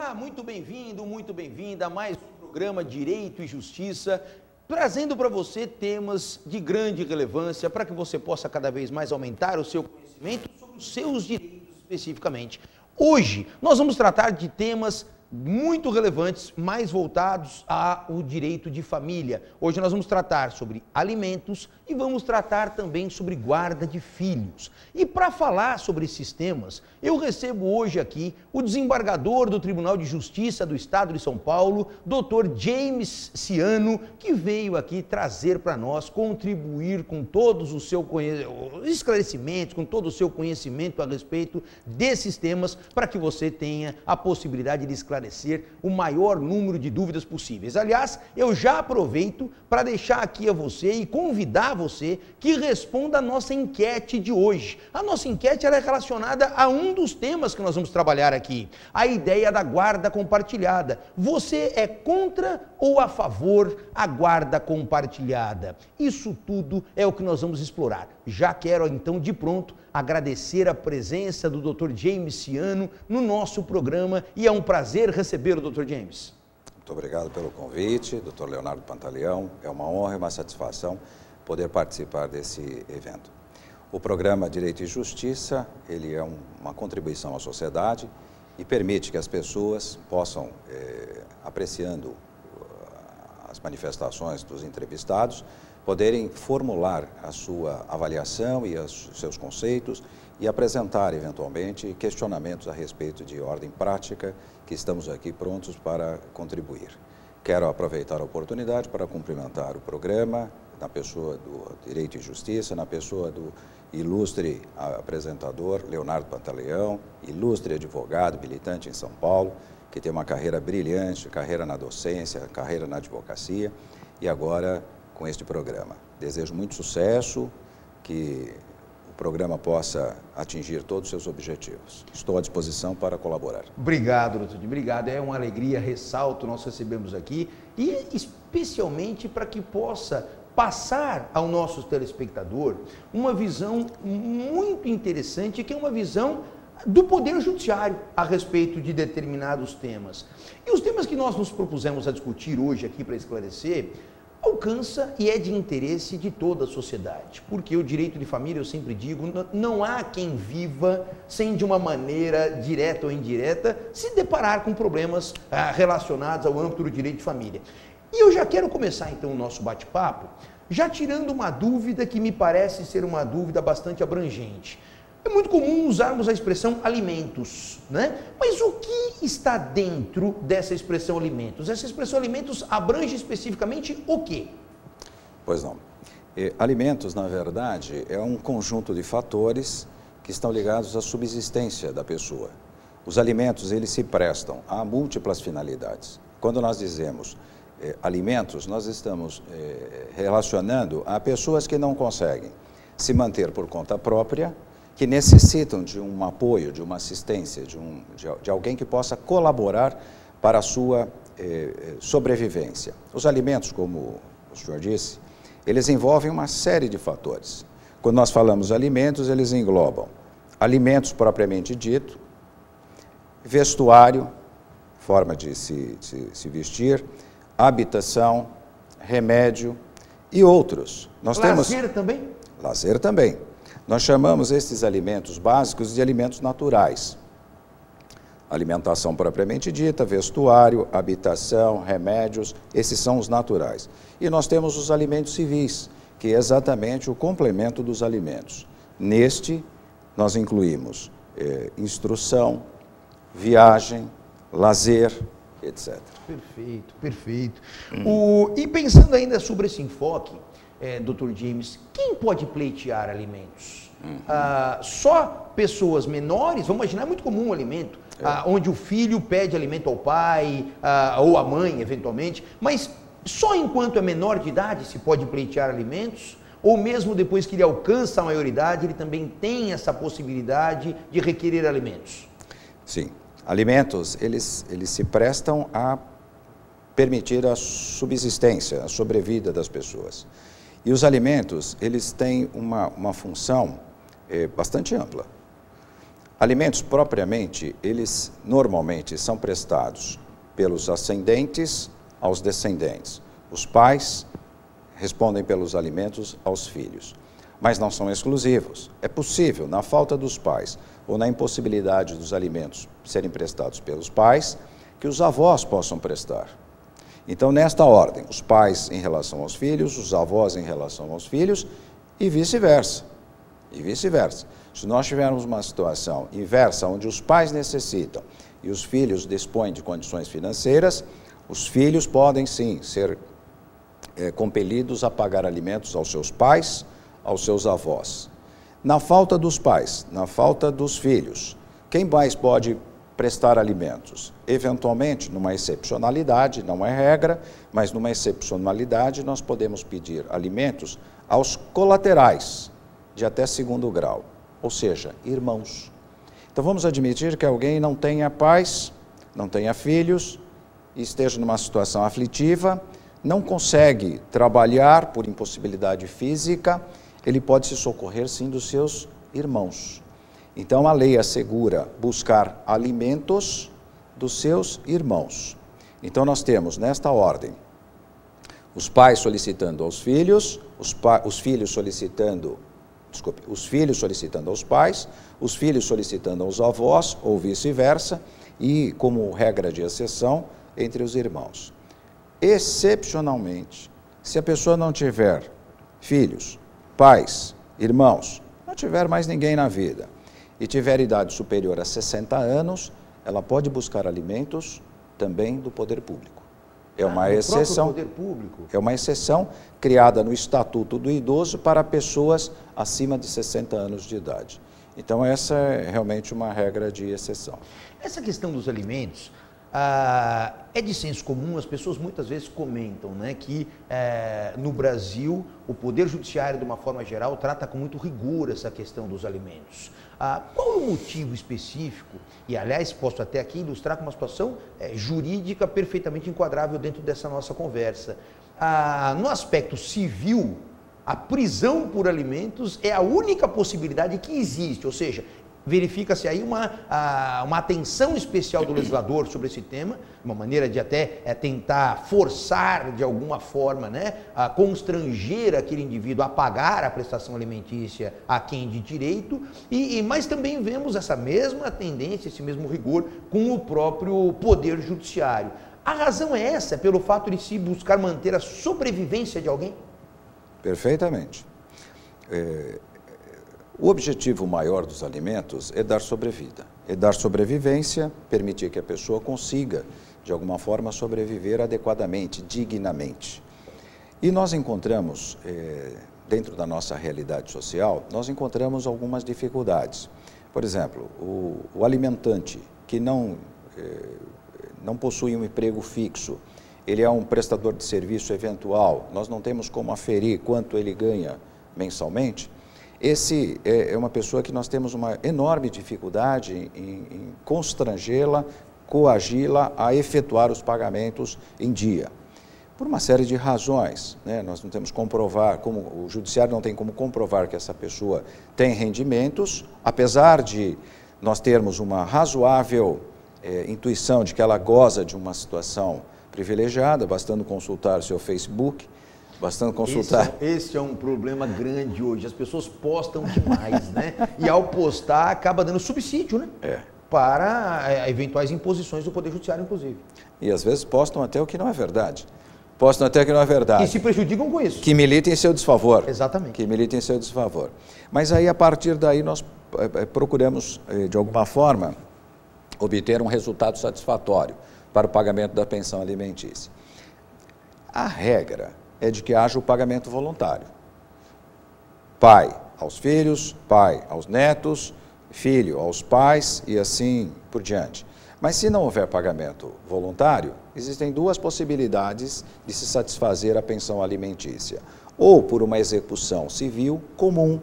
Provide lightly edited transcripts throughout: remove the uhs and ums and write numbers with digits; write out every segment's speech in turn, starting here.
Olá, muito bem-vindo, muito bem-vinda a mais um programa Direito e Justiça, trazendo para você temas de grande relevância para que você possa cada vez mais aumentar o seu conhecimento sobre os seus direitos especificamente. Hoje, nós vamos tratar de temas muito relevantes, mais voltados ao direito de família. Hoje nós vamos tratar sobre alimentos e vamos tratar também sobre guarda de filhos. E para falar sobre esses temas, eu recebo hoje aqui o desembargador do Tribunal de Justiça do Estado de São Paulo, Dr. James Ciano, que veio aqui trazer para nós, contribuir com todos os seus esclarecimentos, com todo o seu conhecimento a respeito desses temas, para que você tenha a possibilidade de esclarecer o maior número de dúvidas possíveis. Aliás, eu já aproveito para deixar aqui a você e convidar você que responda a nossa enquete de hoje. A nossa enquete ela é relacionada a um dos temas que nós vamos trabalhar aqui, a ideia da guarda compartilhada. Você é contra ou a favor a guarda compartilhada? Isso tudo é o que nós vamos explorar. Já quero então de pronto agradecer a presença do Dr. James Ciano no nosso programa e é um prazer recebê-lo, Dr. James. Muito obrigado pelo convite, Dr. Leonardo Pantaleão. É uma honra e uma satisfação poder participar desse evento. O programa Direito e Justiça, ele é uma contribuição à sociedade e permite que as pessoas possam, apreciando as manifestações dos entrevistados, poderem formular a sua avaliação e os seus conceitos e apresentar, eventualmente, questionamentos a respeito de ordem prática, que estamos aqui prontos para contribuir. Quero aproveitar a oportunidade para cumprimentar o programa, na pessoa do Direito e Justiça, na pessoa do ilustre apresentador Leonardo Pantaleão, ilustre advogado, militante em São Paulo, que tem uma carreira brilhante, carreira na docência, carreira na advocacia e agora com este programa. Desejo muito sucesso, que o programa possa atingir todos os seus objetivos. Estou à disposição para colaborar. Obrigado, doutor. Obrigado. É uma alegria, ressalto, nós recebemos aqui e especialmente para que possa passar ao nosso telespectador uma visão muito interessante, que é uma visão do Poder Judiciário a respeito de determinados temas. E os temas que nós nos propusemos a discutir hoje aqui para esclarecer alcança e é de interesse de toda a sociedade, porque o direito de família, eu sempre digo, não há quem viva sem de uma maneira direta ou indireta se deparar com problemas relacionados ao âmbito do direito de família. E eu já quero começar então o nosso bate-papo, já tirando uma dúvida que me parece ser uma dúvida bastante abrangente. É muito comum usarmos a expressão alimentos, né? Mas o que está dentro dessa expressão alimentos? Essa expressão alimentos abrange especificamente o quê? Pois não. Alimentos, na verdade, é um conjunto de fatores que estão ligados à subsistência da pessoa. Os alimentos, eles se prestam a múltiplas finalidades. Quando nós dizemos alimentos, nós estamos relacionando a pessoas que não conseguem se manter por conta própria, que necessitam de um apoio, de uma assistência, de alguém que possa colaborar para a sua sobrevivência. Os alimentos, como o senhor disse, eles envolvem uma série de fatores. Quando nós falamos alimentos, eles englobam alimentos propriamente dito, vestuário, forma de se vestir, habitação, remédio e outros. Lazer também? Lazer também. Nós chamamos esses alimentos básicos de alimentos naturais. Alimentação propriamente dita, vestuário, habitação, remédios, esses são os naturais. E nós temos os alimentos civis, que é exatamente o complemento dos alimentos. Neste, nós incluímos instrução, viagem, lazer, etc. Perfeito, perfeito. E pensando ainda sobre esse enfoque, Dr. James, quem pode pleitear alimentos? Só pessoas menores? Vamos imaginar, é muito comum um alimento, onde o filho pede alimento ao pai, ou à mãe, eventualmente, mas só enquanto é menor de idade se pode pleitear alimentos? Ou mesmo depois que ele alcança a maioridade, ele também tem essa possibilidade de requerer alimentos? Sim. Alimentos, eles se prestam a permitir a subsistência, a sobrevida das pessoas. E os alimentos, eles têm uma função bastante ampla. Alimentos, propriamente, eles normalmente são prestados pelos ascendentes aos descendentes. Os pais respondem pelos alimentos aos filhos, mas não são exclusivos. É possível, na falta dos pais ou na impossibilidade dos alimentos serem prestados pelos pais, que os avós possam prestar. Então, nesta ordem, os pais em relação aos filhos, os avós em relação aos filhos e vice-versa. E vice-versa. Se nós tivermos uma situação inversa, onde os pais necessitam e os filhos dispõem de condições financeiras, os filhos podem sim ser compelidos a pagar alimentos aos seus pais, aos seus avós. Na falta dos pais, na falta dos filhos, quem mais pode prestar alimentos? Eventualmente, numa excepcionalidade, não é regra, mas numa excepcionalidade nós podemos pedir alimentos aos colaterais de até 2º grau, ou seja, irmãos. Então vamos admitir que alguém não tenha pais, não tenha filhos, esteja numa situação aflitiva, não consegue trabalhar por impossibilidade física, ele pode se socorrer sim dos seus irmãos. Então a lei assegura buscar alimentos dos seus irmãos. Então nós temos nesta ordem os pais solicitando aos filhos, os filhos solicitando aos pais, os filhos solicitando aos avós, ou vice-versa, e, como regra de exceção, entre os irmãos. Excepcionalmente, se a pessoa não tiver filhos, pais, irmãos, não tiver mais ninguém na vida, e tiver idade superior a 60 anos, ela pode buscar alimentos também do poder público. É uma exceção. Poder público. É uma exceção criada no Estatuto do Idoso para pessoas acima de 60 anos de idade. Então, essa é realmente uma regra de exceção. Essa questão dos alimentos é de senso comum, as pessoas muitas vezes comentam, né, que no Brasil o Poder Judiciário, de uma forma geral, trata com muito rigor essa questão dos alimentos. Qual é o motivo específico? E, aliás, posso até aqui ilustrar com uma situação jurídica perfeitamente enquadrável dentro dessa nossa conversa. No aspecto civil, a prisão por alimentos é a única possibilidade que existe, ou seja, verifica-se aí uma atenção especial do legislador sobre esse tema, uma maneira de até tentar forçar de alguma forma, né, a constranger aquele indivíduo a pagar a prestação alimentícia a quem de direito, mas também vemos essa mesma tendência, esse mesmo rigor com o próprio Poder Judiciário. A razão é essa, pelo fato de se buscar manter a sobrevivência de alguém? Perfeitamente. O objetivo maior dos alimentos é dar sobrevida, é dar sobrevivência, permitir que a pessoa consiga, de alguma forma, sobreviver adequadamente, dignamente. E nós encontramos, dentro da nossa realidade social, nós encontramos algumas dificuldades. Por exemplo, o alimentante que não possui um emprego fixo, ele é um prestador de serviço eventual, nós não temos como aferir quanto ele ganha mensalmente. Esse é uma pessoa que nós temos uma enorme dificuldade em constrangê-la, coagi-la a efetuar os pagamentos em dia. Por uma série de razões, né? Nós não temos como comprovar, o judiciário não tem como comprovar que essa pessoa tem rendimentos, apesar de nós termos uma razoável intuição de que ela goza de uma situação privilegiada, bastando consultar o seu Facebook, bastando consultar. Esse é um problema grande hoje. As pessoas postam demais, né? E ao postar, acaba dando subsídio, né? Para eventuais imposições do Poder Judiciário, inclusive. E às vezes postam até o que não é verdade. Postam até o que não é verdade. E se prejudicam com isso. Que militem em seu desfavor. Exatamente. Que militem em seu desfavor. Mas aí, a partir daí, nós procuramos, de alguma forma, obter um resultado satisfatório para o pagamento da pensão alimentícia. A regra é de que haja o pagamento voluntário. Pai aos filhos, pai aos netos, filho aos pais e assim por diante. Mas se não houver pagamento voluntário, existem duas possibilidades de se satisfazer a pensão alimentícia. Ou por uma execução civil comum,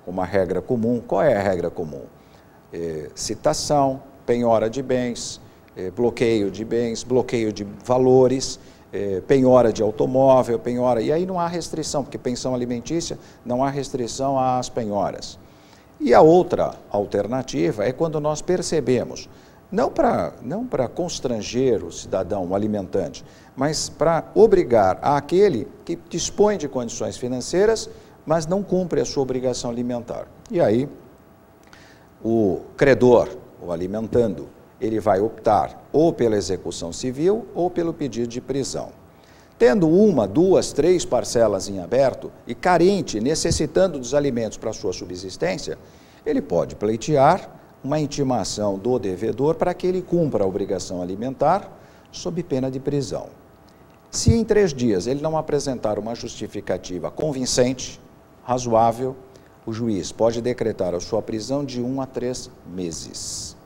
uma regra comum. Qual é a regra comum? Citação, penhora de bens, bloqueio de bens, bloqueio de valores, penhora de automóvel, penhora... E aí não há restrição, porque pensão alimentícia não há restrição às penhoras. E a outra alternativa é quando nós percebemos, não para constranger o cidadão, o alimentante, mas para obrigar aquele que dispõe de condições financeiras, mas não cumpre a sua obrigação alimentar. E aí, o credor, o alimentando, ele vai optar ou pela execução civil ou pelo pedido de prisão. Tendo uma, duas, três parcelas em aberto e carente, necessitando dos alimentos para sua subsistência, ele pode pleitear uma intimação do devedor para que ele cumpra a obrigação alimentar sob pena de prisão. Se em 3 dias ele não apresentar uma justificativa convincente, razoável, o juiz pode decretar a sua prisão de 1 a 3 meses.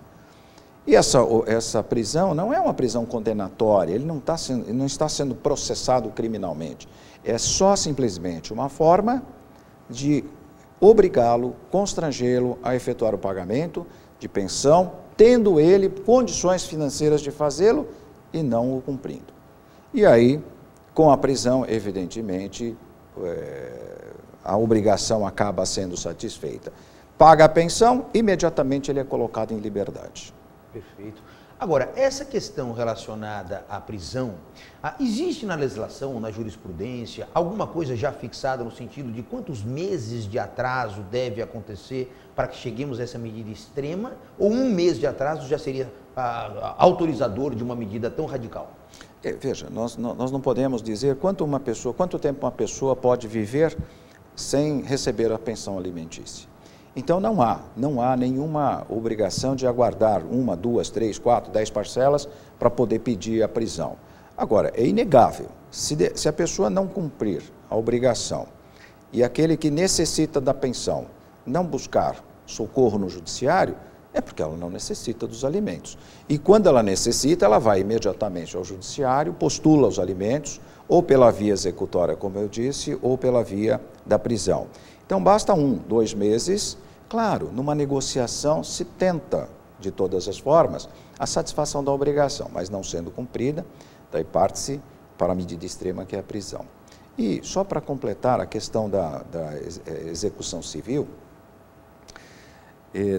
E essa prisão não é uma prisão condenatória, ele não está sendo processado criminalmente. É só simplesmente uma forma de obrigá-lo, constrangê-lo a efetuar o pagamento de pensão, tendo ele condições financeiras de fazê-lo e não o cumprindo. E aí, com a prisão, evidentemente, a obrigação acaba sendo satisfeita. Paga a pensão, imediatamente ele é colocado em liberdade. Perfeito. Agora, essa questão relacionada à prisão, existe na legislação, na jurisprudência, alguma coisa já fixada no sentido de quantos meses de atraso deve acontecer para que cheguemos a essa medida extrema? Ou 1 mês de atraso já seria autorizador de uma medida tão radical? Veja, nós não podemos dizer quanto tempo uma pessoa pode viver sem receber a pensão alimentícia. Então não há nenhuma obrigação de aguardar 1, 2, 3, 4, 10 parcelas para poder pedir a prisão. Agora, é inegável, se a pessoa não cumprir a obrigação e aquele que necessita da pensão não buscar socorro no judiciário, é porque ela não necessita dos alimentos. E quando ela necessita, ela vai imediatamente ao judiciário, postula os alimentos, ou pela via executória, como eu disse, ou pela via da prisão. Então, basta 1, 2 meses. Claro, numa negociação se tenta, de todas as formas, a satisfação da obrigação, mas não sendo cumprida, daí parte-se para a medida extrema, que é a prisão. E só para completar a questão da execução civil,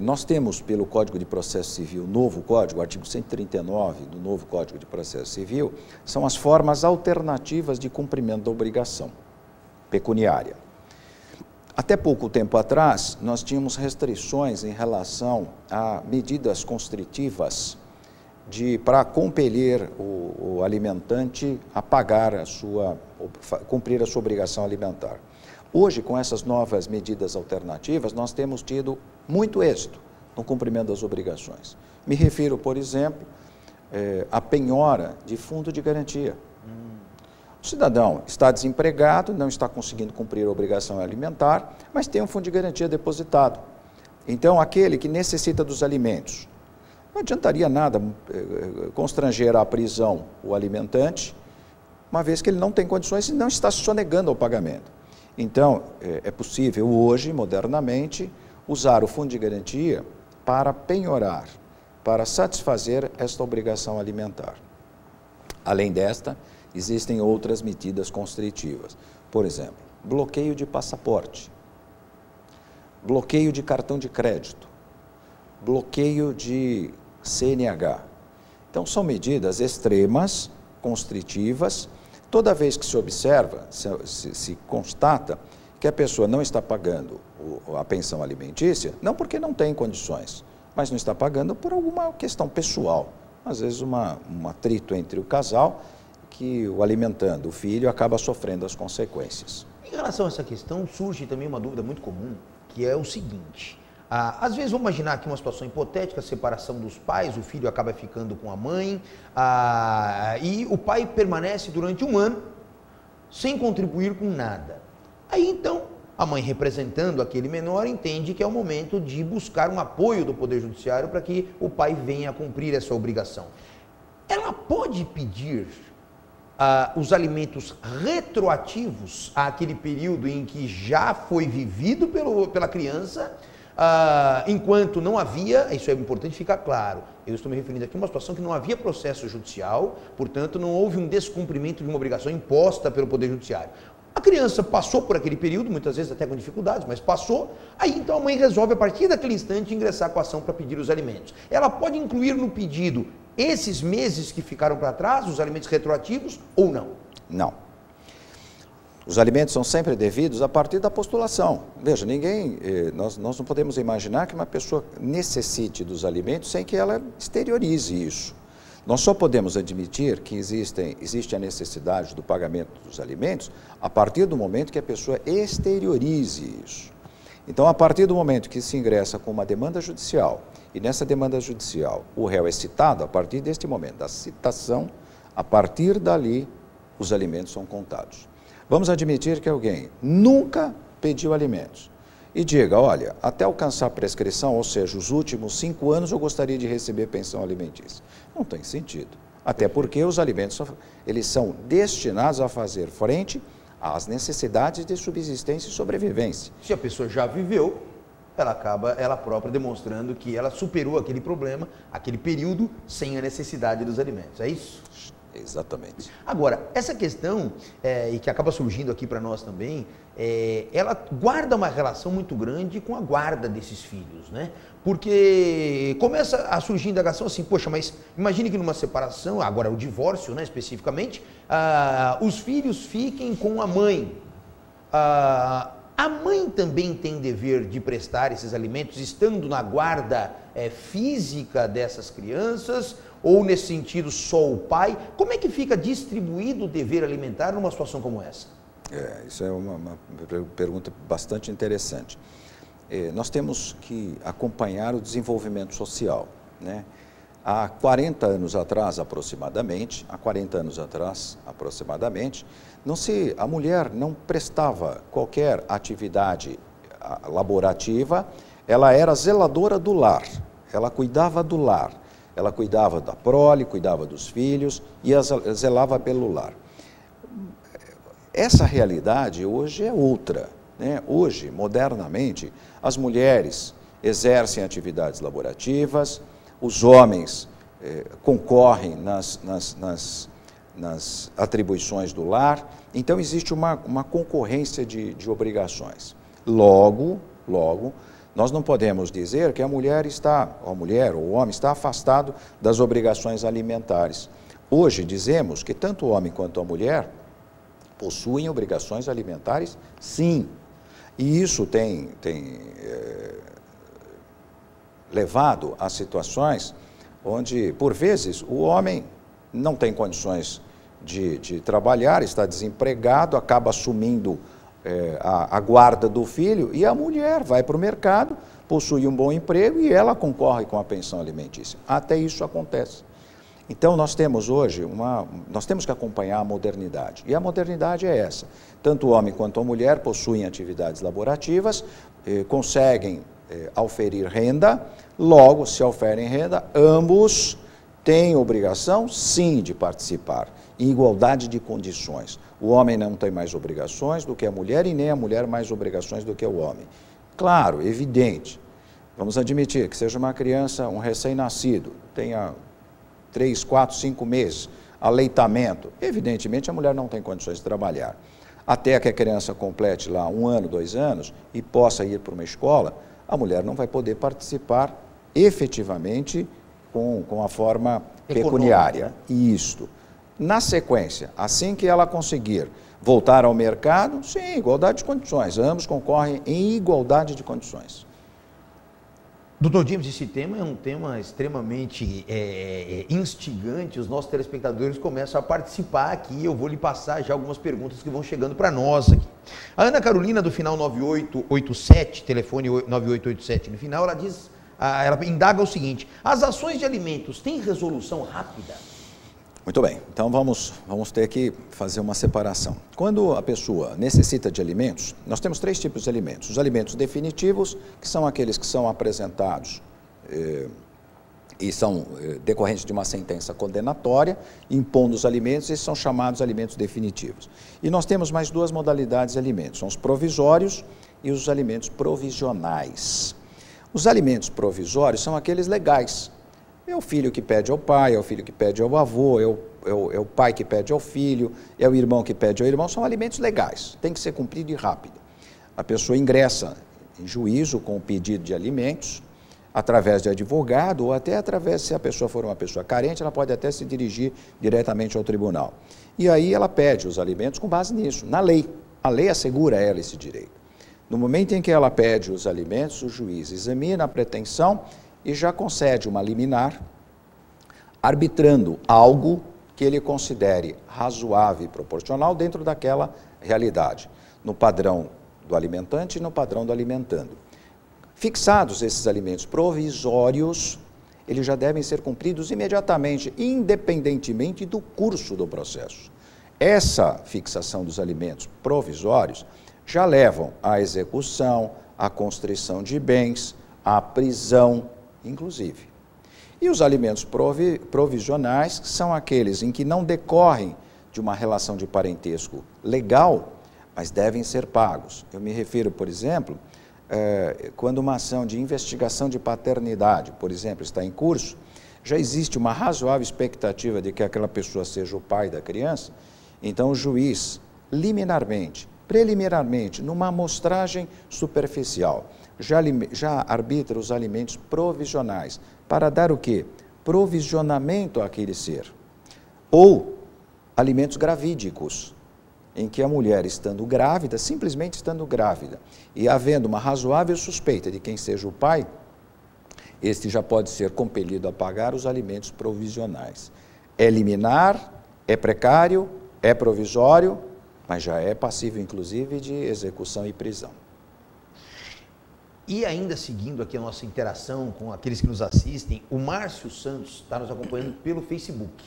nós temos pelo Código de Processo Civil, novo Código, artigo 139 do novo Código de Processo Civil, são as formas alternativas de cumprimento da obrigação pecuniária. Até pouco tempo atrás, nós tínhamos restrições em relação a medidas constritivas para compelir o alimentante a cumprir a sua obrigação alimentar. Hoje, com essas novas medidas alternativas, nós temos tido muito êxito no cumprimento das obrigações. Me refiro, por exemplo, à penhora de fundo de garantia. O cidadão está desempregado, não está conseguindo cumprir a obrigação alimentar, mas tem um fundo de garantia depositado. Então, aquele que necessita dos alimentos, não adiantaria nada constranger à prisão o alimentante, uma vez que ele não tem condições e não está se sonegando ao pagamento. Então, é possível hoje, modernamente, usar o fundo de garantia para penhorar, para satisfazer esta obrigação alimentar. Além desta, existem outras medidas constritivas. Por exemplo, bloqueio de passaporte, bloqueio de cartão de crédito, bloqueio de CNH. Então, são medidas extremas, constritivas. Toda vez que se observa, se constata que a pessoa não está pagando a pensão alimentícia, não porque não tem condições, mas não está pagando por alguma questão pessoal. Às vezes, um atrito entre o casal, que o alimentando o filho acaba sofrendo as consequências. Em relação a essa questão, surge também uma dúvida muito comum, que é o seguinte: às vezes, vamos imaginar aqui uma situação hipotética, a separação dos pais, o filho acaba ficando com a mãe, e o pai permanece durante 1 ano sem contribuir com nada. Aí então, a mãe, representando aquele menor, entende que é o momento de buscar um apoio do Poder Judiciário para que o pai venha a cumprir essa obrigação. Ela pode pedir os alimentos retroativos àquele período em que já foi vivido pela criança, enquanto não havia, isso é importante ficar claro, eu estou me referindo aqui a uma situação que não havia processo judicial, portanto não houve um descumprimento de uma obrigação imposta pelo Poder Judiciário. A criança passou por aquele período, muitas vezes até com dificuldades, mas passou. Aí então a mãe resolve, a partir daquele instante, ingressar com a ação para pedir os alimentos. Ela pode incluir no pedido esses meses que ficaram para trás, os alimentos retroativos, ou não? Não. Os alimentos são sempre devidos a partir da postulação. Veja, nós não podemos imaginar que uma pessoa necessite dos alimentos sem que ela exteriorize isso. Nós só podemos admitir que existe a necessidade do pagamento dos alimentos a partir do momento que a pessoa exteriorize isso. Então, a partir do momento que se ingressa com uma demanda judicial, e nessa demanda judicial o réu é citado, a partir deste momento da citação, a partir dali os alimentos são contados. Vamos admitir que alguém nunca pediu alimentos e diga, olha, até alcançar a prescrição, ou seja, os últimos 5 anos eu gostaria de receber pensão alimentícia. Não tem sentido, até porque os alimentos eles são destinados a fazer frente às necessidades de subsistência e sobrevivência. Se a pessoa já viveu, ela acaba ela própria demonstrando que ela superou aquele problema, aquele período, sem a necessidade dos alimentos, é isso? Exatamente. Agora, essa questão, e que acaba surgindo aqui para nós também, ela guarda uma relação muito grande com a guarda desses filhos, né? Porque começa a surgir indagação assim, poxa, mas imagine que numa separação, agora o divórcio, né, especificamente, os filhos fiquem com a mãe. A mãe também tem dever de prestar esses alimentos, estando na guarda física dessas crianças, ou nesse sentido só o pai? Como é que fica distribuído o dever alimentar numa situação como essa? Isso é uma pergunta bastante interessante. Nós temos que acompanhar o desenvolvimento social, né? Há 40 anos atrás, aproximadamente, a mulher não prestava qualquer atividade laborativa, ela era zeladora do lar, ela cuidava do lar, ela cuidava da prole, cuidava dos filhos e zelava pelo lar. Essa realidade hoje é outra, né? Hoje, modernamente, as mulheres exercem atividades laborativas, os homens concorrem nas atribuições do lar, então existe uma concorrência de obrigações. Logo, nós não podemos dizer que a mulher ou o homem está afastado das obrigações alimentares. Hoje dizemos que tanto o homem quanto a mulher possuem obrigações alimentares, sim. E isso tem levado a situações onde, por vezes, o homem não tem condições de trabalhar, está desempregado, acaba assumindo a guarda do filho, e a mulher vai para o mercado, possui um bom emprego e ela concorre com a pensão alimentícia. Até isso acontece. Então, nós temos hoje nós temos que acompanhar a modernidade. E a modernidade é essa. Tanto o homem quanto a mulher possuem atividades laborativas, conseguem auferir renda, logo, se auferem renda, ambos têm obrigação, sim, de participar, em igualdade de condições. O homem não tem mais obrigações do que a mulher e nem a mulher mais obrigações do que o homem. Claro, evidente. Vamos admitir que seja uma criança, um recém-nascido, tenha 3, 4, 5 meses, aleitamento. Evidentemente, a mulher não tem condições de trabalhar. Até que a criança complete lá 1 ano, 2 anos e possa ir para uma escola, a mulher não vai poder participar efetivamente com a forma pecuniária. Isto. Na sequência, assim que ela conseguir voltar ao mercado, sim, igualdade de condições. Ambos concorrem em igualdade de condições. Doutor James, esse tema é um tema extremamente instigante, os nossos telespectadores começam a participar aqui, eu vou lhe passar já algumas perguntas que vão chegando para nós aqui. A Ana Carolina, do final 9887, telefone 9887 no final, ela indaga o seguinte: as ações de alimentos têm resolução rápida? Muito bem, então vamos ter que fazer uma separação. Quando a pessoa necessita de alimentos, nós temos 3 tipos de alimentos. Os alimentos definitivos, que são aqueles que são apresentados e são decorrentes de uma sentença condenatória, impondo os alimentos, e são chamados alimentos definitivos. E nós temos mais 2 modalidades de alimentos, são os provisórios e os alimentos provisionais. Os alimentos provisórios são aqueles legais. É o filho que pede ao pai, é o filho que pede ao avô, é o pai que pede ao filho, é o irmão que pede ao irmão. São alimentos legais, tem que ser cumprido e rápido. A pessoa ingressa em juízo com o pedido de alimentos, através de advogado ou até através, se a pessoa for uma pessoa carente, ela pode até se dirigir diretamente ao tribunal. E aí ela pede os alimentos com base nisso, na lei. A lei assegura a ela esse direito. No momento em que ela pede os alimentos, o juiz examina a pretensão e já concede uma liminar, arbitrando algo que ele considere razoável e proporcional dentro daquela realidade, no padrão do alimentante e no padrão do alimentando. Fixados esses alimentos provisórios, eles já devem ser cumpridos imediatamente, independentemente do curso do processo. Essa fixação dos alimentos provisórios já levam à execução, à constrição de bens, à prisão, inclusive. E os alimentos provisionais são aqueles em que não decorrem de uma relação de parentesco legal, mas devem ser pagos. Eu me refiro, por exemplo, quando uma ação de investigação de paternidade, por exemplo, está em curso, já existe uma razoável expectativa de que aquela pessoa seja o pai da criança, então o juiz, preliminarmente, numa amostragem superficial, já arbitra os alimentos provisionais, para dar o quê? Provisionamento àquele ser. Ou alimentos gravídicos, em que a mulher estando grávida, simplesmente estando grávida, e havendo uma razoável suspeita de quem seja o pai, este já pode ser compelido a pagar os alimentos provisionais. É liminar, é precário, é provisório, mas já é passível, inclusive, de execução e prisão. E ainda seguindo aqui a nossa interação com aqueles que nos assistem, o Márcio Santos está nos acompanhando pelo Facebook.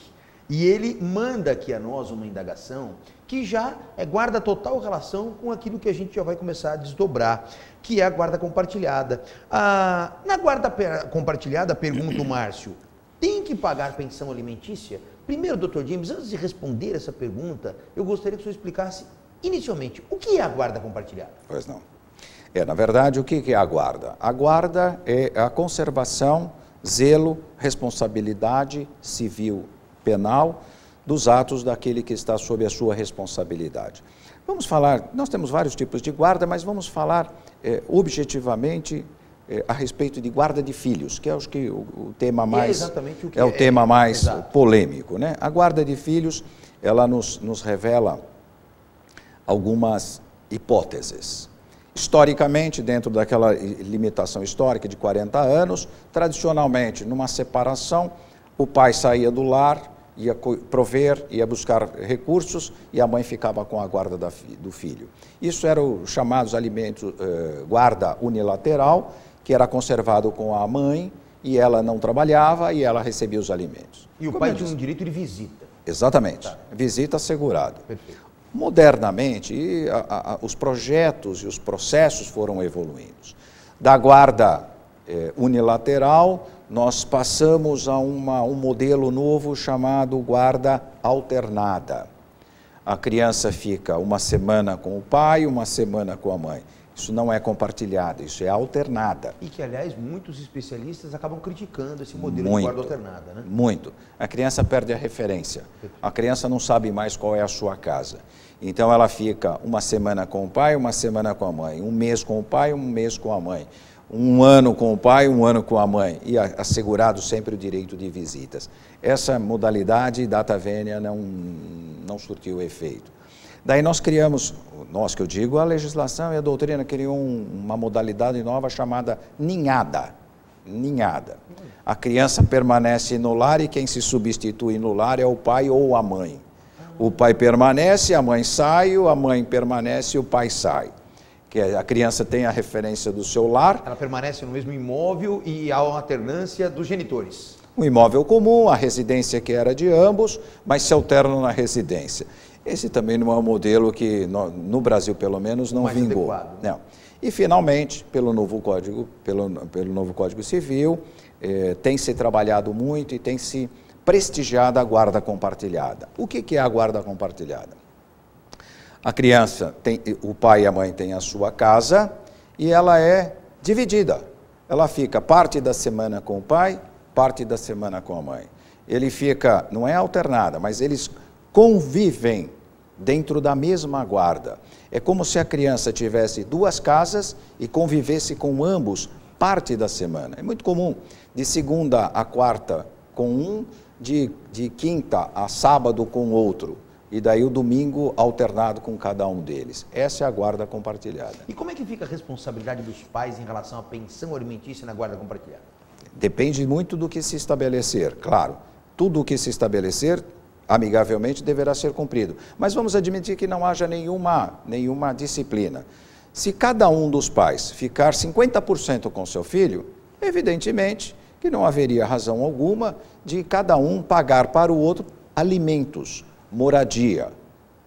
E ele manda aqui a nós uma indagação que já guarda total relação com aquilo que a gente já vai começar a desdobrar, que é a guarda compartilhada. Na guarda compartilhada, pergunta o Márcio, tem que pagar pensão alimentícia? Primeiro, Dr. James, antes de responder essa pergunta, eu gostaria que o senhor explicasse inicialmente o que é a guarda compartilhada. Pois não. Na verdade, o que é a guarda? A guarda é a conservação, zelo, responsabilidade civil penal dos atos daquele que está sob a sua responsabilidade. Vamos falar, nós temos vários tipos de guarda, mas vamos falar objetivamente a respeito de guarda de filhos, que é acho que o tema mais o tema mais polêmico, né? A guarda de filhos, ela nos revela algumas hipóteses. Historicamente, dentro daquela limitação histórica de 40 anos, tradicionalmente, numa separação, o pai saía do lar, ia prover, ia buscar recursos e a mãe ficava com a guarda do filho. Isso era o chamado alimentos, guarda unilateral, que era conservado com a mãe e ela não trabalhava e ela recebia os alimentos. E o pai tinha um direito de visita. Exatamente, visita assegurado. Perfeito. Modernamente, os projetos e os processos foram evoluindo. Da guarda unilateral, nós passamos a um modelo novo chamado guarda alternada. A criança fica uma semana com o pai, uma semana com a mãe. Isso não é compartilhado, isso é alternada. E que, aliás, muitos especialistas acabam criticando esse modelo de guarda alternada, né? Muito. A criança perde a referência. A criança não sabe mais qual é a sua casa. Então, ela fica uma semana com o pai, uma semana com a mãe. Um mês com o pai, um mês com a mãe. Um ano com o pai, um ano com a mãe. E assegurado sempre o direito de visitas. Essa modalidade data vênia não surtiu efeito. Daí nós criamos, nós que eu digo, a legislação e a doutrina criou uma modalidade nova chamada ninhada. Ninhada. A criança permanece no lar e quem se substitui no lar é o pai ou a mãe. O pai permanece, a mãe sai, a mãe permanece e o pai sai. Que a criança tem a referência do seu lar. Ela permanece no mesmo imóvel e há uma alternância dos genitores. Um imóvel comum, a residência que era de ambos, mas se alternam na residência. Esse também não é um modelo que, no Brasil pelo menos, não vingou. Não. E, finalmente, pelo novo Código Civil, tem se trabalhado muito e tem se prestigiado a guarda compartilhada. O que é a guarda compartilhada? A criança, o pai e a mãe têm a sua casa e ela é dividida. Ela fica parte da semana com o pai, parte da semana com a mãe. Ele fica, não é alternada, mas eles convivem dentro da mesma guarda. É como se a criança tivesse duas casas e convivesse com ambos parte da semana. É muito comum, de segunda a quarta com um, de quinta a sábado com outro. E daí o domingo alternado com cada um deles. Essa é a guarda compartilhada. E como é que fica a responsabilidade dos pais em relação à pensão alimentícia na guarda compartilhada? Depende muito do que se estabelecer, claro. Tudo o que se estabelecer, amigavelmente, deverá ser cumprido. Mas vamos admitir que não haja nenhuma disciplina. Se cada um dos pais ficar 50% com seu filho, evidentemente que não haveria razão alguma de cada um pagar para o outro alimentos, moradia.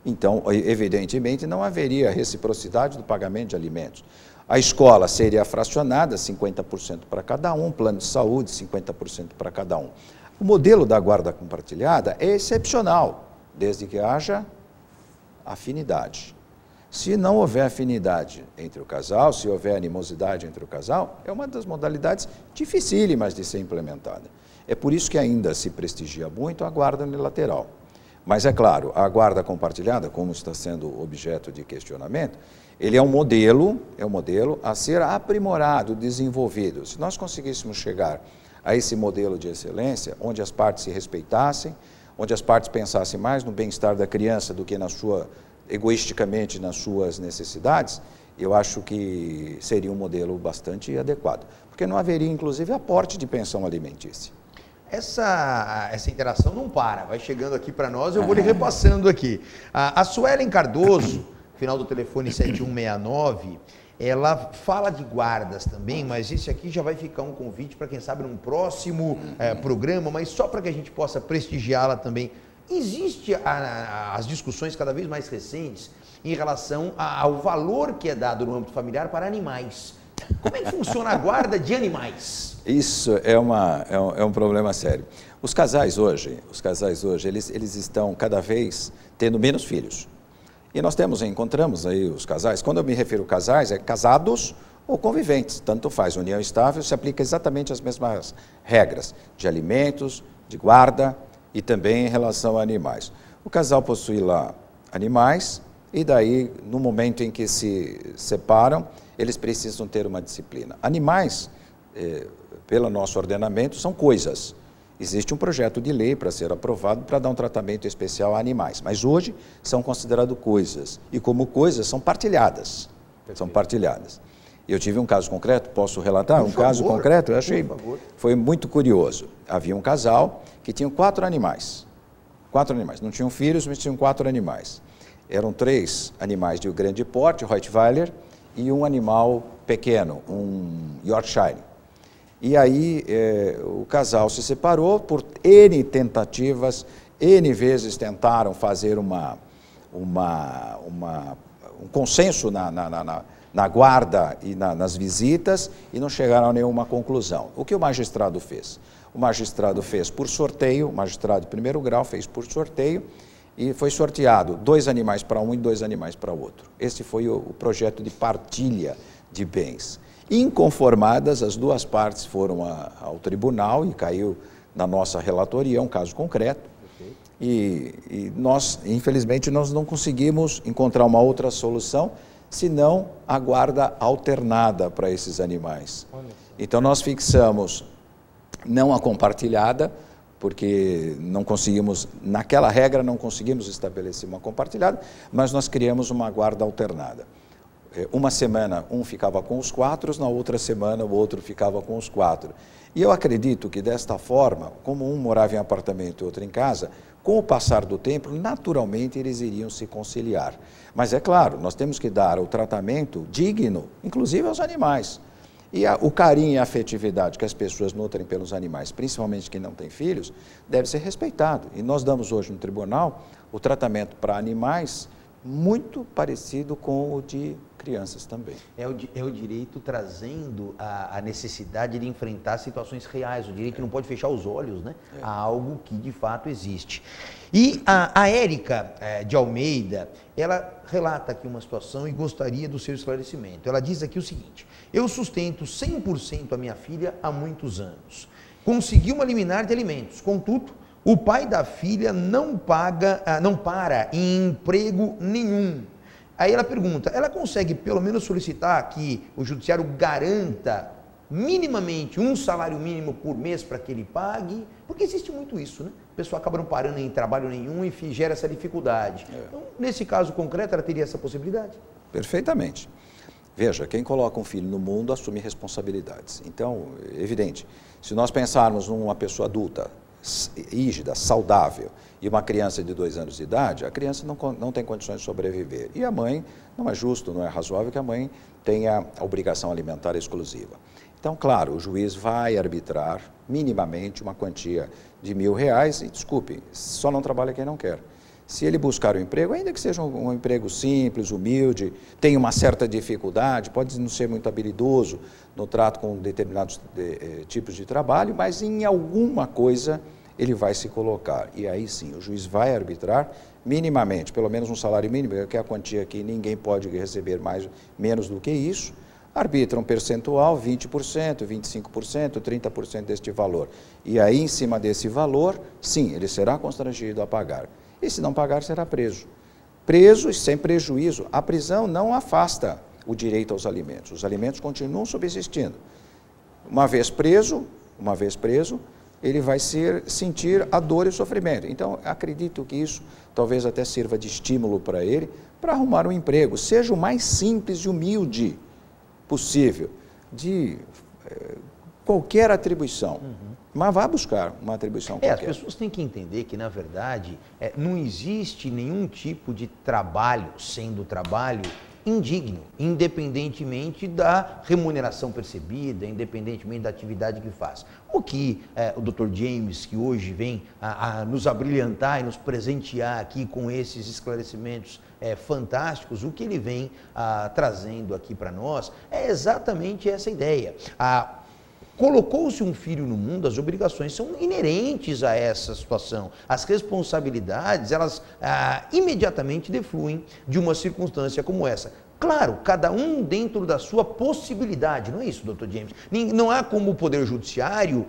Então, evidentemente, não haveria reciprocidade do pagamento de alimentos. A escola seria fracionada, 50% para cada um, plano de saúde, 50% para cada um. O modelo da guarda compartilhada é excepcional, desde que haja afinidade. Se não houver afinidade entre o casal, se houver animosidade entre o casal, é uma das modalidades dificílimas de ser implementada. É por isso que ainda se prestigia muito a guarda unilateral. Mas é claro, a guarda compartilhada, como está sendo objeto de questionamento, ele é um modelo a ser aprimorado, desenvolvido. Se nós conseguíssemos chegar a esse modelo de excelência, onde as partes se respeitassem, onde as partes pensassem mais no bem-estar da criança do que egoisticamente nas suas necessidades, eu acho que seria um modelo bastante adequado. Porque não haveria, inclusive, aporte de pensão alimentícia. Essa interação não para, vai chegando aqui para nós, eu vou lhe repassando aqui. A Suelen Cardoso, final do telefone 7169, ela fala de guardas também, mas esse aqui já vai ficar um convite para quem sabe num próximo programa, mas só para que a gente possa prestigiá-la também. Existem as discussões cada vez mais recentes em relação ao valor que é dado no âmbito familiar para animais. Como é que funciona a guarda de animais? Isso é um problema sério. Os casais hoje, eles estão cada vez tendo menos filhos. E nós encontramos aí os casais, quando eu me refiro a casais, é casados ou conviventes, tanto faz, união estável, se aplica exatamente as mesmas regras de alimentos, de guarda e também em relação a animais. O casal possui lá animais e daí, no momento em que se separam, eles precisam ter uma disciplina. Animais, pelo nosso ordenamento, são coisas. Existe um projeto de lei para ser aprovado para dar um tratamento especial a animais, mas hoje são considerados coisas, e como coisas são partilhadas. Perfeito. São partilhadas. Eu tive um caso concreto, posso relatar? Caso concreto, eu achei, foi muito curioso. Havia um casal que tinha 4 animais. 4 animais, não tinham filhos, mas tinham 4 animais. Eram 3 animais de grande porte, Rottweiler, e um animal pequeno, um Yorkshire. E aí o casal se separou por N tentativas, N vezes tentaram fazer um consenso na guarda e nas visitas e não chegaram a nenhuma conclusão. O que o magistrado fez? O magistrado fez por sorteio, o magistrado de primeiro grau fez por sorteio e foi sorteado 2 animais para um e 2 animais para o outro. Esse foi o projeto de partilha de bens. Inconformadas, as 2 partes foram ao tribunal e caiu na nossa relatoria, um caso concreto. E nós, infelizmente, nós não conseguimos encontrar uma outra solução, senão a guarda alternada para esses animais. Então nós fixamos não a compartilhada, porque não conseguimos, naquela regra não conseguimos estabelecer uma compartilhada, mas nós criamos uma guarda alternada. Uma semana um ficava com os 4, na outra semana o outro ficava com os 4. E eu acredito que desta forma, como um morava em apartamento e outro em casa, com o passar do tempo, naturalmente eles iriam se conciliar. Mas é claro, nós temos que dar o tratamento digno, inclusive aos animais. E o carinho e a afetividade que as pessoas nutrem pelos animais, principalmente quem não tem filhos, deve ser respeitado. E nós damos hoje no tribunal o tratamento para animais muito parecido com o de crianças também. É o direito trazendo a necessidade de enfrentar situações reais, o direito não pode fechar os olhos, né, a algo que de fato existe. E a Érica de Almeida, ela relata aqui uma situação e gostaria do seu esclarecimento. Ela diz aqui o seguinte: eu sustento 100% a minha filha há muitos anos. conseguiu uma liminar de alimentos. Contudo, o pai da filha não para em emprego nenhum. Aí ela pergunta, ela consegue pelo menos solicitar que o judiciário garanta minimamente um salário mínimo por mês para que ele pague? Porque existe muito isso, né? A pessoa acaba não parando em trabalho nenhum e gera essa dificuldade. Então, nesse caso concreto, ela teria essa possibilidade? Perfeitamente. Veja, quem coloca um filho no mundo assume responsabilidades. Então, é evidente, se nós pensarmos numa pessoa adulta, rígida, saudável, e uma criança de 2 anos de idade, a criança não tem condições de sobreviver. E a mãe, não é justo, não é razoável que a mãe tenha a obrigação alimentar exclusiva. Então, claro, o juiz vai arbitrar minimamente uma quantia de R$1.000 e, desculpe, só não trabalha quem não quer. Se ele buscar um emprego, ainda que seja um emprego simples, humilde, tenha uma certa dificuldade, pode não ser muito habilidoso no trato com determinados tipos de trabalho, mas em alguma coisa ele vai se colocar. E aí sim, o juiz vai arbitrar minimamente, pelo menos um salário mínimo, que é a quantia que ninguém pode receber menos do que isso, arbitra um percentual, 20%, 25%, 30% deste valor. E aí, em cima desse valor, sim, ele será constrangido a pagar. E se não pagar, será preso. Preso e sem prejuízo. A prisão não afasta o direito aos alimentos. Os alimentos continuam subsistindo. Uma vez preso, ele vai sentir a dor e o sofrimento. Então, acredito que isso talvez até sirva de estímulo para ele, para arrumar um emprego. Seja o mais simples e humilde possível, de qualquer atribuição. Mas vá buscar uma atribuição qualquer. As pessoas têm que entender que, na verdade, não existe nenhum tipo de trabalho, sendo trabalho, indigno, independentemente da remuneração percebida, independentemente da atividade que faz. O que o Dr. James, que hoje vem a nos abrilhantar e nos presentear aqui com esses esclarecimentos fantásticos, o que ele vem trazendo aqui para nós é exatamente essa ideia. Colocou-se um filho no mundo, as obrigações são inerentes a essa situação. As responsabilidades, elas imediatamente defluem de uma circunstância como essa. Claro, cada um dentro da sua possibilidade, não é isso, Dr. James? Não há como o Poder Judiciário,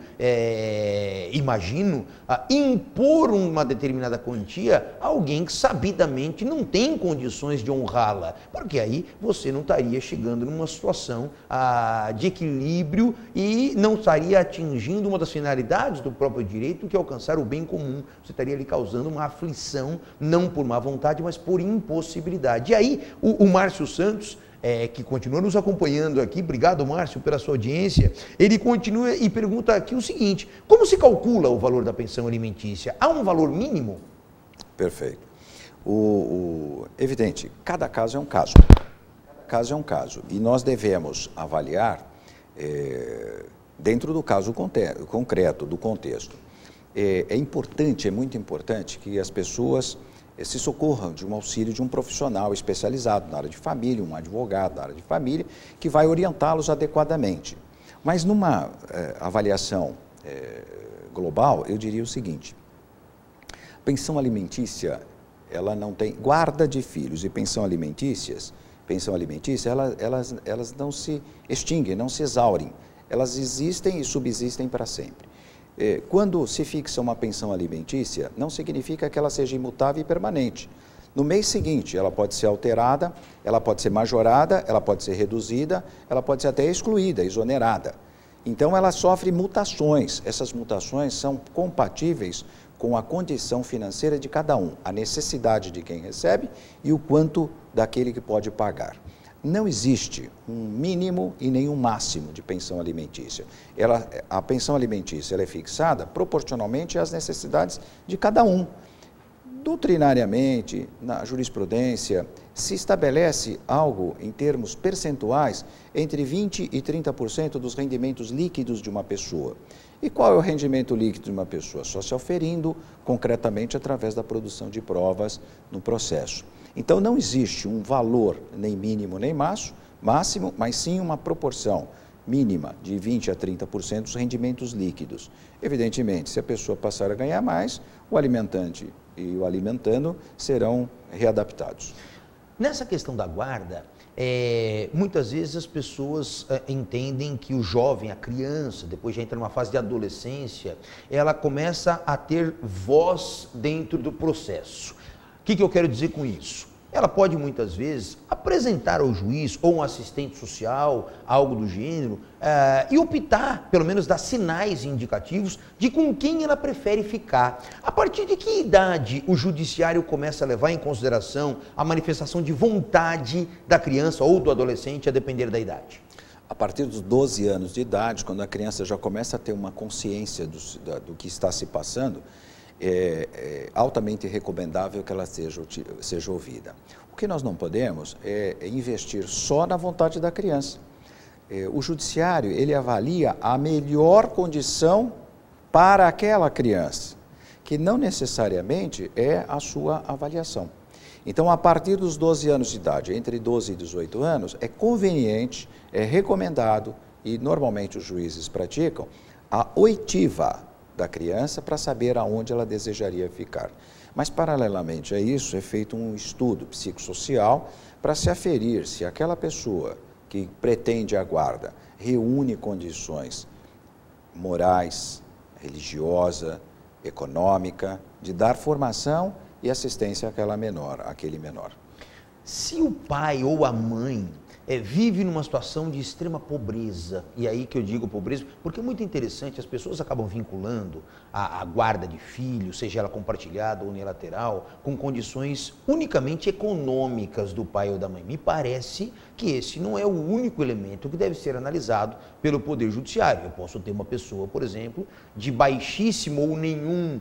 imagino, impor uma determinada quantia a alguém que sabidamente não tem condições de honrá-la, porque aí você não estaria chegando numa situação de equilíbrio e não estaria atingindo uma das finalidades do próprio direito, que é alcançar o bem comum. Você estaria ali causando uma aflição, não por má vontade, mas por impossibilidade. E aí, o Márcio Santos, que continua nos acompanhando aqui, obrigado, Márcio, pela sua audiência, ele continua e pergunta aqui o seguinte: como se calcula o valor da pensão alimentícia? Há um valor mínimo? Perfeito. Evidente, cada caso é um caso. Cada caso é um caso. E nós devemos avaliar dentro do caso concreto, do contexto. É importante, é muito importante que as pessoas se socorram de um auxílio de um profissional especializado na área de família, um advogado na área de família, que vai orientá-los adequadamente. Mas numa avaliação global, eu diria o seguinte: pensão alimentícia, ela não tem, guarda de filhos e pensão alimentícia, elas não se extinguem, não se exaurem, elas existem e subsistem para sempre. Quando se fixa uma pensão alimentícia, não significa que ela seja imutável e permanente. No mês seguinte, ela pode ser alterada, ela pode ser majorada, ela pode ser reduzida, ela pode ser até excluída, exonerada. Então, ela sofre mutações. Essas mutações são compatíveis com a condição financeira de cada um, a necessidade de quem recebe e o quanto daquele que pode pagar. Não existe um mínimo e nenhum máximo de pensão alimentícia. A pensão alimentícia ela é fixada proporcionalmente às necessidades de cada um. Doutrinariamente, na jurisprudência, se estabelece algo em termos percentuais entre 20% e 30% dos rendimentos líquidos de uma pessoa. E qual é o rendimento líquido de uma pessoa? Só se oferindo concretamente através da produção de provas no processo. Então, não existe um valor nem mínimo nem máximo, mas sim uma proporção mínima de 20% a 30% dos rendimentos líquidos. Evidentemente, se a pessoa passar a ganhar mais, o alimentante e o alimentando serão readaptados. Nessa questão da guarda, Muitas vezes as pessoas entendem que o jovem, a criança, depois já entra numa fase de adolescência, ela começa a ter voz dentro do processo. O que eu quero dizer com isso? Ela pode muitas vezes apresentar ao juiz ou um assistente social, algo do gênero, e optar, pelo menos dar sinais indicativos de com quem ela prefere ficar. A partir de que idade o judiciário começa a levar em consideração a manifestação de vontade da criança ou do adolescente, a depender da idade? A partir dos 12 anos de idade, quando a criança já começa a ter uma consciência do que está se passando, é altamente recomendável que ela seja ouvida. O que nós não podemos é investir só na vontade da criança. O judiciário, ele avalia a melhor condição para aquela criança, que não necessariamente é a sua avaliação. Então, a partir dos 12 anos de idade, entre 12 e 18 anos, é conveniente, é recomendado, e normalmente os juízes praticam, a oitiva da criança para saber aonde ela desejaria ficar. Mas, paralelamente a isso, é feito um estudo psicossocial para se aferir se aquela pessoa que pretende a guarda reúne condições morais, religiosa, econômica, de dar formação e assistência àquele menor. Se o pai ou a mãe vive numa situação de extrema pobreza, e aí que eu digo pobreza, porque é muito interessante, as pessoas acabam vinculando a guarda de filhos, seja ela compartilhada ou unilateral, com condições unicamente econômicas do pai ou da mãe. Me parece que esse não é o único elemento que deve ser analisado pelo Poder Judiciário. Eu posso ter uma pessoa, por exemplo, de baixíssimo ou nenhum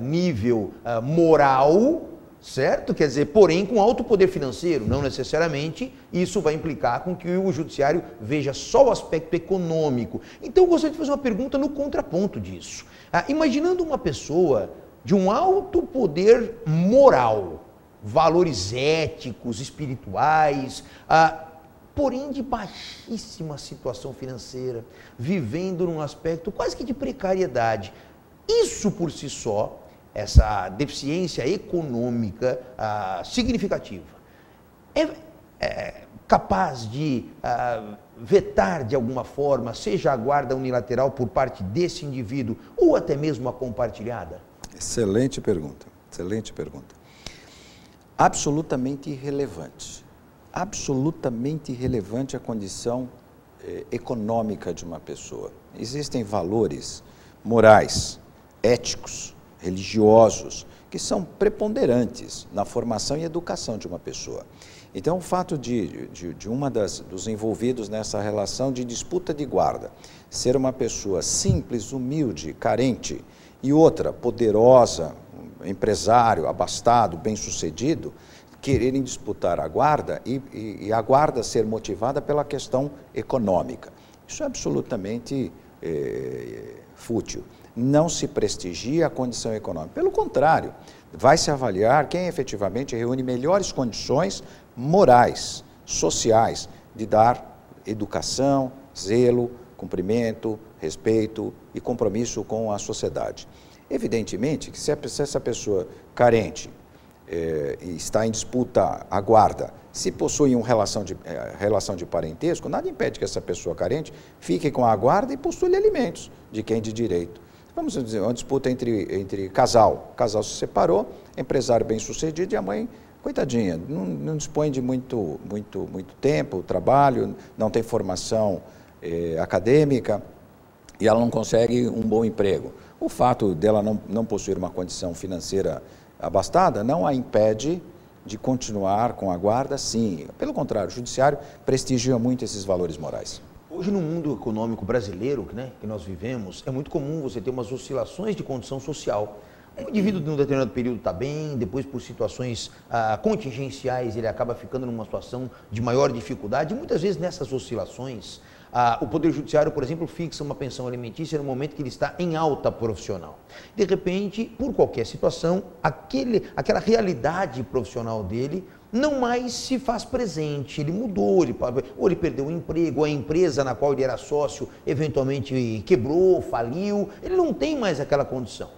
nível moral, certo? Quer dizer, porém com alto poder financeiro, não necessariamente isso vai implicar com que o judiciário veja só o aspecto econômico. Então eu gostaria de fazer uma pergunta no contraponto disso. Imaginando uma pessoa de um alto poder moral, valores éticos, espirituais, porém de baixíssima situação financeira, vivendo num aspecto quase que de precariedade. Isso por si só, essa deficiência econômica significativa, é capaz de vetar de alguma forma, seja a guarda unilateral por parte desse indivíduo ou até mesmo a compartilhada? Excelente pergunta, excelente pergunta. Absolutamente irrelevante a condição econômica de uma pessoa. Existem valores morais, éticos, religiosos, que são preponderantes na formação e educação de uma pessoa. Então, o fato de uma dos envolvidos nessa relação de disputa de guarda ser uma pessoa simples, humilde, carente, e outra poderosa, empresário, abastado, bem-sucedido, quererem disputar a guarda e a guarda ser motivada pela questão econômica. Isso é absolutamente fútil. Não se prestigia a condição econômica. Pelo contrário, vai se avaliar quem efetivamente reúne melhores condições morais, sociais, de dar educação, zelo, cumprimento, respeito e compromisso com a sociedade. Evidentemente que se essa pessoa carente está em disputa a guarda, se possui uma relação de parentesco, nada impede que essa pessoa carente fique com a guarda e postule alimentos de quem de direito. Vamos dizer, uma disputa entre casal. O casal se separou, empresário bem-sucedido e a mãe, coitadinha, não dispõe de muito tempo, trabalho, não tem formação acadêmica e ela não consegue um bom emprego. O fato dela não possuir uma condição financeira abastada não a impede de continuar com a guarda, sim. Pelo contrário, o judiciário prestigia muito esses valores morais. Hoje, no mundo econômico brasileiro, né, que nós vivemos, é muito comum você ter umas oscilações de condição social. Um indivíduo, num determinado período, está bem, depois, por situações contingenciais, ele acaba ficando numa situação de maior dificuldade. E muitas vezes, nessas oscilações, o Poder Judiciário, por exemplo, fixa uma pensão alimentícia no momento que ele está em alta profissional. De repente, por qualquer situação, aquela realidade profissional dele não mais se faz presente, ele mudou, ou ele perdeu o emprego, ou a empresa na qual ele era sócio eventualmente quebrou, faliu, ele não tem mais aquela condição.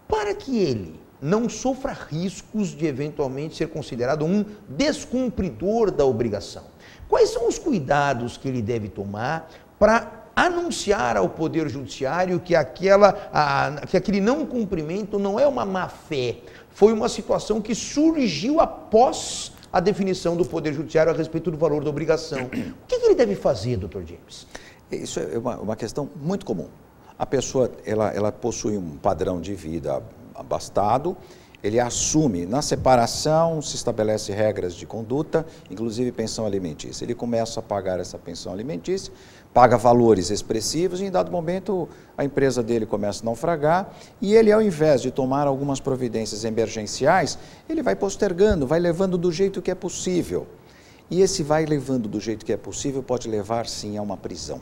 Para que ele não sofra riscos de eventualmente ser considerado um descumpridor da obrigação. Quais são os cuidados que ele deve tomar para anunciar ao Poder Judiciário que aquele não cumprimento não é uma má-fé, foi uma situação que surgiu após a definição do Poder Judiciário a respeito do valor da obrigação? O que ele deve fazer, doutor James? Isso é uma questão muito comum. A pessoa ela possui um padrão de vida abastado, ele assume, na separação se estabelece regras de conduta, inclusive pensão alimentícia. Ele começa a pagar essa pensão alimentícia, paga valores expressivos e em dado momento a empresa dele começa a naufragar e ele, ao invés de tomar algumas providências emergenciais, ele vai postergando, vai levando do jeito que é possível. E esse vai levando do jeito que é possível pode levar sim a uma prisão.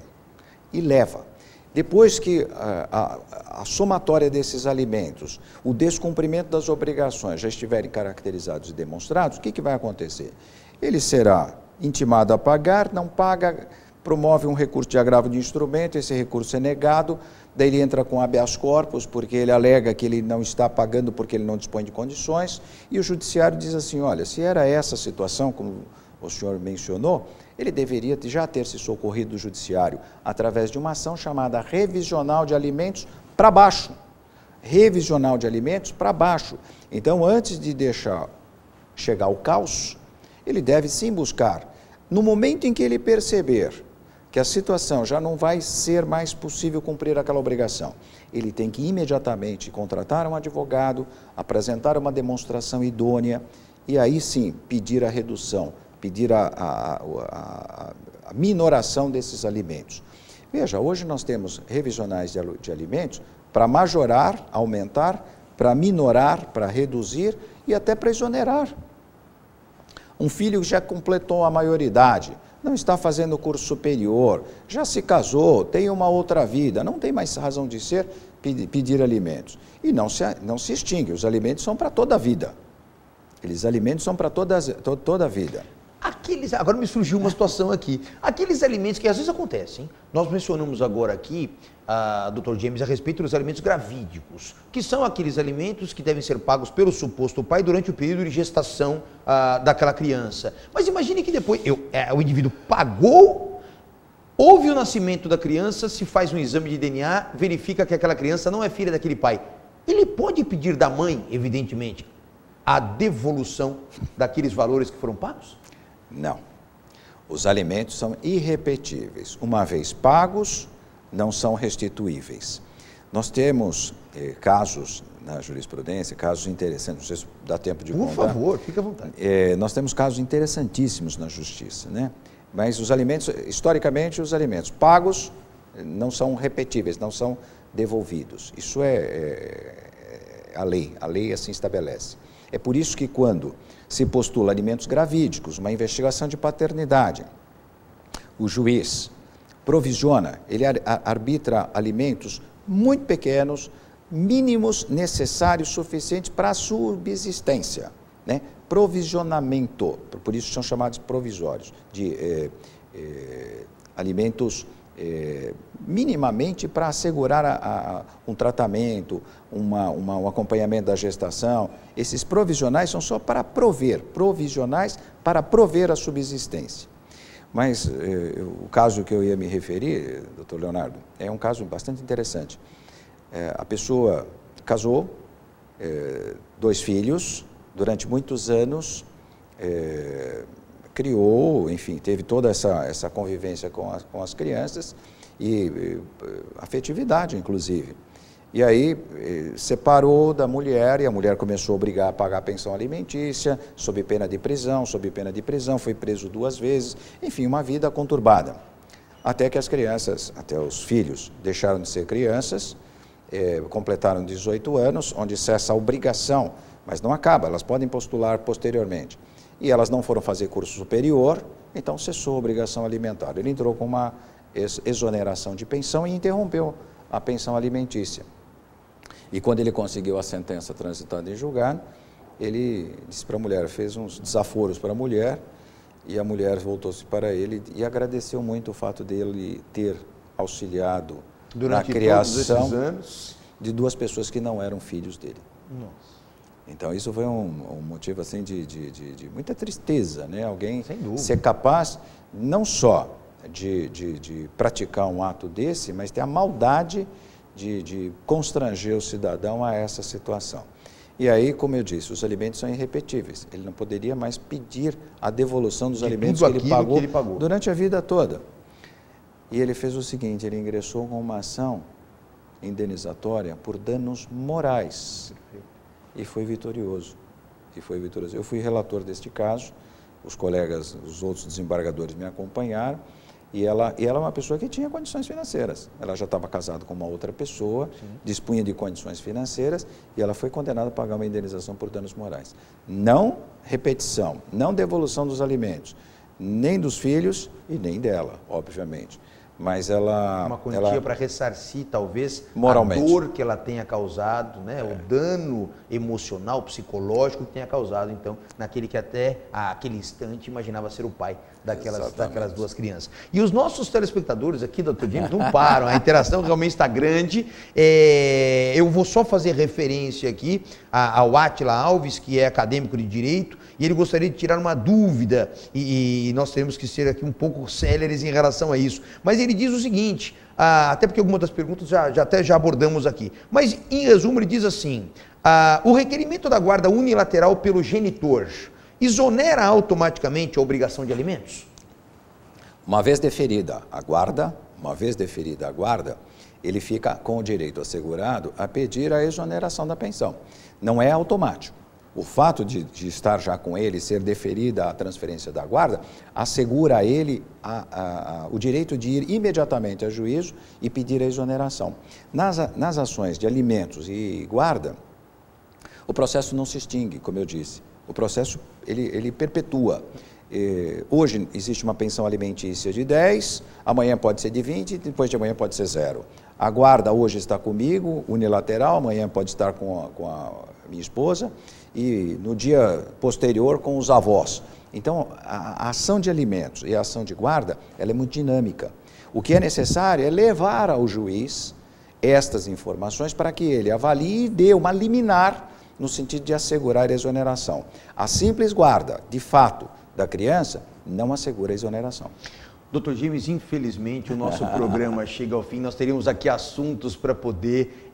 E leva. Depois que a somatória desses alimentos, o descumprimento das obrigações já estiverem caracterizados e demonstrados, o que vai acontecer? Ele será intimado a pagar, não paga, promove um recurso de agravo de instrumento, esse recurso é negado, daí ele entra com habeas corpus, porque ele alega que ele não está pagando porque ele não dispõe de condições, e o judiciário diz assim, olha, se era essa situação, como o senhor mencionou, ele deveria já ter se socorrido do judiciário através de uma ação chamada revisional de alimentos para baixo. Revisional de alimentos para baixo. Então, antes de deixar chegar ao caos, ele deve sim buscar. No momento em que ele perceber que a situação já não vai ser mais possível cumprir aquela obrigação, ele tem que imediatamente contratar um advogado, apresentar uma demonstração idônea e aí sim pedir a redução, pedir a minoração desses alimentos. Veja, hoje nós temos revisionais de alimentos para majorar, aumentar, para minorar, para reduzir e até para exonerar. Um filho já completou a maioridade, não está fazendo curso superior, já se casou, tem uma outra vida, não tem mais razão de ser pedir alimentos. E não se extingue, os alimentos são para toda a vida. Aqueles alimentos são para toda a vida. Agora me surgiu uma situação aqui. Aqueles alimentos que às vezes acontecem, nós mencionamos agora aqui, Dr. James, a respeito dos alimentos gravídicos, que são aqueles alimentos que devem ser pagos pelo suposto pai durante o período de gestação daquela criança. Mas imagine que depois o indivíduo pagou, houve o nascimento da criança, se faz um exame de DNA, verifica que aquela criança não é filha daquele pai. Ele pode pedir da mãe, evidentemente, a devolução daqueles valores que foram pagos? Não. Os alimentos são irrepetíveis. Uma vez pagos, não são restituíveis. Nós temos casos na jurisprudência, casos interessantes, não sei se dá tempo de contar. Por favor, fique à vontade. Nós temos casos interessantíssimos na justiça, né? Mas os alimentos, historicamente, os alimentos pagos não são repetíveis, não são devolvidos. Isso é a lei assim estabelece. É por isso que quando se postula alimentos gravídicos, uma investigação de paternidade, o juiz provisiona, ele arbitra alimentos muito pequenos, mínimos necessários, suficientes para a subsistência, né? Provisionamento, por isso são chamados provisórios, de alimentos minimamente para assegurar um tratamento, um acompanhamento da gestação. Esses provisionais são só para prover, provisionais para prover a subsistência. Mas o caso que eu ia me referir, doutor Leonardo, é um caso bastante interessante. A pessoa casou, 2 filhos, durante muitos anos, criou, enfim, teve toda essa convivência com as crianças e afetividade, inclusive. E aí separou da mulher e a mulher começou a obrigar a pagar a pensão alimentícia, sob pena de prisão, foi preso 2 vezes, enfim, uma vida conturbada. Até que as crianças, até os filhos, deixaram de ser crianças, completaram 18 anos, onde cessa a obrigação, mas não acaba, elas podem postular posteriormente. E elas não foram fazer curso superior, então cessou a obrigação alimentar. Ele entrou com uma exoneração de pensão e interrompeu a pensão alimentícia. E quando ele conseguiu a sentença transitada em julgado, ele disse para a mulher, fez uns desaforos para a mulher, e a mulher voltou-se para ele e agradeceu muito o fato dele ter auxiliado durante na criação todos esses anos de 2 pessoas que não eram filhos dele. Nossa. Então, isso foi um motivo assim, de muita tristeza, né? Alguém Sem dúvida. ser capaz, não só de praticar um ato desse, mas ter a maldade de constranger o cidadão a essa situação. E aí, como eu disse, os alimentos são irrepetíveis. Ele não poderia mais pedir a devolução dos alimentos que ele pagou durante a vida toda. E ele fez o seguinte, ele ingressou com uma ação indenizatória por danos morais. E foi vitorioso. Eu fui relator deste caso, os colegas, os outros desembargadores me acompanharam, e ela é uma pessoa que tinha condições financeiras. Ela já estava casada com uma outra pessoa, sim, dispunha de condições financeiras, e ela foi condenada a pagar uma indenização por danos morais. Não repetição, não devolução dos alimentos, nem dos filhos e nem dela, obviamente. Mas ela... Uma quantia para ressarcir, talvez, moralmente, a dor que ela tenha causado, né? O dano emocional, psicológico que tenha causado, então, naquele que até aquele instante imaginava ser o pai daquelas duas crianças. E os nossos telespectadores aqui, Dr. James, não param, a interação realmente está grande. Eu vou só fazer referência aqui ao Átila Alves, que é acadêmico de Direito, e ele gostaria de tirar uma dúvida, e nós temos que ser aqui um pouco céleres em relação a isso. Mas ele diz o seguinte, até porque algumas das perguntas já abordamos aqui, mas em resumo ele diz assim, o requerimento da guarda unilateral pelo genitor exonera automaticamente a obrigação de alimentos? Uma vez deferida a guarda, ele fica com o direito assegurado a pedir a exoneração da pensão. Não é automático. O fato de estar já com ele, ser deferida a transferência da guarda, assegura a ele o direito de ir imediatamente a juízo e pedir a exoneração. Nas ações de alimentos e guarda, o processo não se extingue, como eu disse. O processo, ele perpetua. Hoje existe uma pensão alimentícia de 10, amanhã pode ser de 20, depois de amanhã pode ser 0. A guarda hoje está comigo, unilateral, amanhã pode estar com a minha esposa, e no dia posterior com os avós. Então, a ação de alimentos e a ação de guarda, ela é muito dinâmica. O que é necessário é levar ao juiz estas informações para que ele avalie e dê uma liminar no sentido de assegurar a exoneração. A simples guarda, de fato, da criança, não assegura a exoneração. Dr. James, infelizmente o nosso programa chega ao fim, nós teríamos aqui assuntos para poder,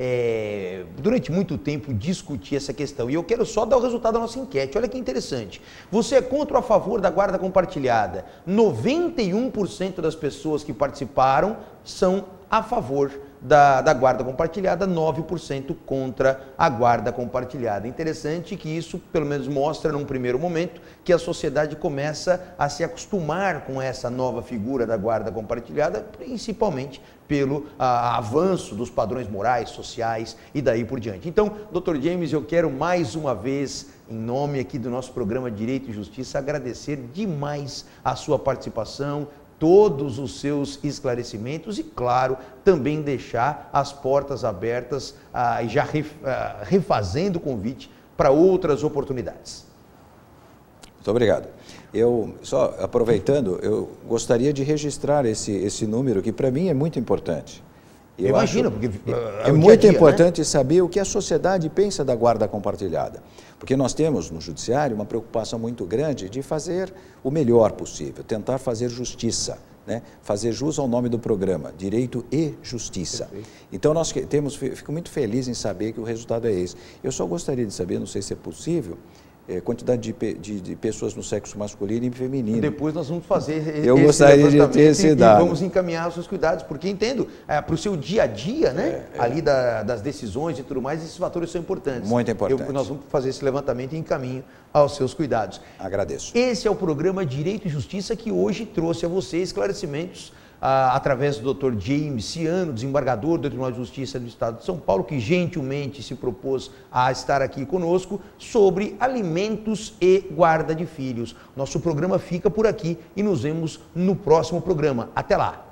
durante muito tempo, discutir essa questão. E eu quero só dar o resultado da nossa enquete, olha que interessante. Você é contra ou a favor da guarda compartilhada? 91% das pessoas que participaram são a favor da guarda compartilhada, 9% contra a guarda compartilhada. Interessante que isso, pelo menos, mostra, num primeiro momento, que a sociedade começa a se acostumar com essa nova figura da guarda compartilhada, principalmente pelo avanço dos padrões morais, sociais e daí por diante. Então, Dr. James, eu quero mais uma vez, em nome aqui do nosso programa Direito e Justiça, agradecer demais a sua participação, todos os seus esclarecimentos e, claro, também deixar as portas abertas e já refazendo o convite para outras oportunidades. Muito obrigado. Eu, só aproveitando, eu gostaria de registrar esse número, que para mim é muito importante. Eu imagino, porque é muito importante, né, saber o que a sociedade pensa da guarda compartilhada. Porque nós temos no judiciário uma preocupação muito grande de fazer o melhor possível, tentar fazer justiça, né? Fazer jus ao nome do programa, Direito e Justiça. Perfeito. Então nós fico muito feliz em saber que o resultado é esse. Eu só gostaria de saber, não sei se é possível, quantidade de pessoas no sexo masculino e feminino. Depois nós vamos fazer Eu gostaria de ter esse dado. E vamos encaminhar os seus cuidados, porque entendo, para o seu dia a dia, né, ali das decisões e tudo mais, esses fatores são importantes. Muito importantes. Nós vamos fazer esse levantamento e encaminho aos seus cuidados. Agradeço. Esse é o programa Direito e Justiça que hoje trouxe a você esclarecimentos através do Dr. James Ciano, desembargador do Tribunal de Justiça do Estado de São Paulo, que gentilmente se propôs a estar aqui conosco sobre alimentos e guarda de filhos. Nosso programa fica por aqui e nos vemos no próximo programa. Até lá!